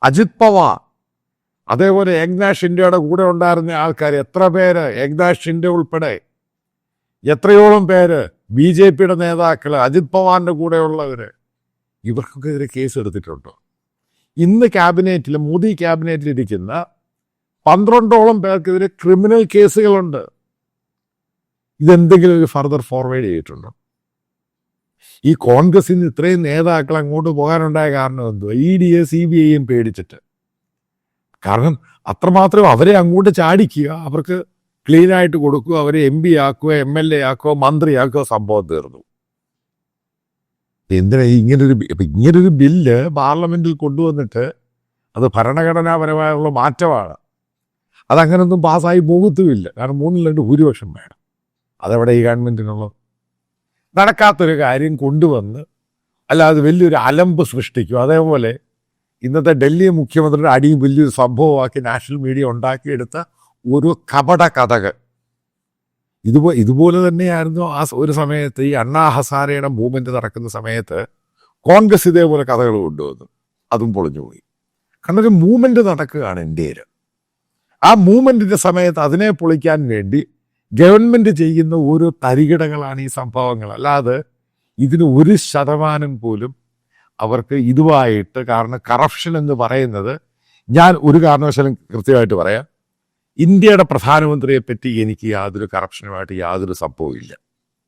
അജിത് പവാർ, അതേപോലെ ഏക്നാഥ് ഷിൻഡെയുടെ കൂടെ ഉണ്ടായിരുന്ന ആൾക്കാർ എത്ര പേര്, ഏക്നാഥ് ഷിൻഡെ ഉൾപ്പെടെ എത്രയോളം പേര്, BJPയുടെ നേതാക്കൾ, അജിത് പവാറിൻ്റെ കൂടെയുള്ളവർ, ഇവർക്കൊക്കെതിരെ കേസ് എടുത്തിട്ടുണ്ടോ? ഇന്ന് ക്യാബിനറ്റിൽ, മോദി ക്യാബിനറ്റിലിരിക്കുന്ന 12ഓളം പേർക്കെതിരെ ക്രിമിനൽ കേസുകളുണ്ട്. ഇതെന്തെങ്കിലും ഒരു ഫർദർ ഫോർവേഡ് ചെയ്തിട്ടുണ്ടോ? ഈ കോൺഗ്രസിൽ നിന്ന് ഇത്രയും നേതാക്കൾ അങ്ങോട്ട് പോകാനുണ്ടായ കാരണം എന്തോ? ED CBI പേടിച്ചിട്ട്. കാരണം അത്രമാത്രം അവരെ അങ്ങോട്ട് ചാടിക്കുക, അവർക്ക് ക്ലീനായിട്ട് കൊടുക്കുക, അവരെ MP ആക്കുക, MLA ആക്കുക, മന്ത്രിയാക്കുക, സംഭവം തീർന്നു. എന്തിനാ ഇങ്ങനൊരു ബില്ല് പാർലമെന്റിൽ കൊണ്ടുവന്നിട്ട് അത് ഭരണഘടനാപരമായുള്ള മാറ്റമാണ്. അതങ്ങനൊന്നും പാസ്സായി പോകത്തുമില്ല. കാരണം 3-2 ഭൂരിപക്ഷം വേണം. അതെവിടെ ഈ ഗവൺമെൻറ്റിനുള്ളത്? നടക്കാത്തൊരു കാര്യം കൊണ്ടുവന്ന് അല്ലാതെ വലിയൊരു അലമ്പ് സൃഷ്ടിക്കും. അതേപോലെ ഇന്നത്തെ ഡൽഹി മുഖ്യമന്ത്രിയുടെ അടിയും വലിയൊരു സംഭവമാക്കി നാഷണൽ മീഡിയ ഉണ്ടാക്കിയെടുത്ത ഒരു കപട കഥകൾ. ഇതുപോലെ തന്നെയായിരുന്നു ആ ഒരു സമയത്ത് ഈ അണ്ണാ ഹസാരയുടെ മൂവ്മെൻറ്റ് നടക്കുന്ന സമയത്ത് കോൺഗ്രസ് ഇതേപോലെ കഥകൾ കൊണ്ടുവന്നു. അതും പൊളിഞ്ഞുപോയി. കാരണം ഒരു മൂവ്മെൻറ്റ് നടക്കുകയാണ് ഇന്ത്യയിൽ. ആ മൂവ്മെൻറ്റിൻ്റെ സമയത്ത് അതിനെ പൊളിക്കാൻ വേണ്ടി ഗവൺമെൻറ് ചെയ്യുന്ന ഓരോ തരികിടകളാണ് ഈ സംഭവങ്ങൾ. അല്ലാതെ ഇതിന് 1% പോലും അവർക്ക് ഇതുമായിട്ട്, കാരണം കറപ്ഷൻ എന്ന് പറയുന്നത്, ഞാൻ ഒരു കാരണവശാലും കൃത്യമായിട്ട് പറയാം, ഇന്ത്യയുടെ പ്രധാനമന്ത്രിയെ പറ്റി എനിക്ക് യാതൊരു കറപ്ഷനുമായിട്ട് യാതൊരു സംഭവവും ഇല്ല.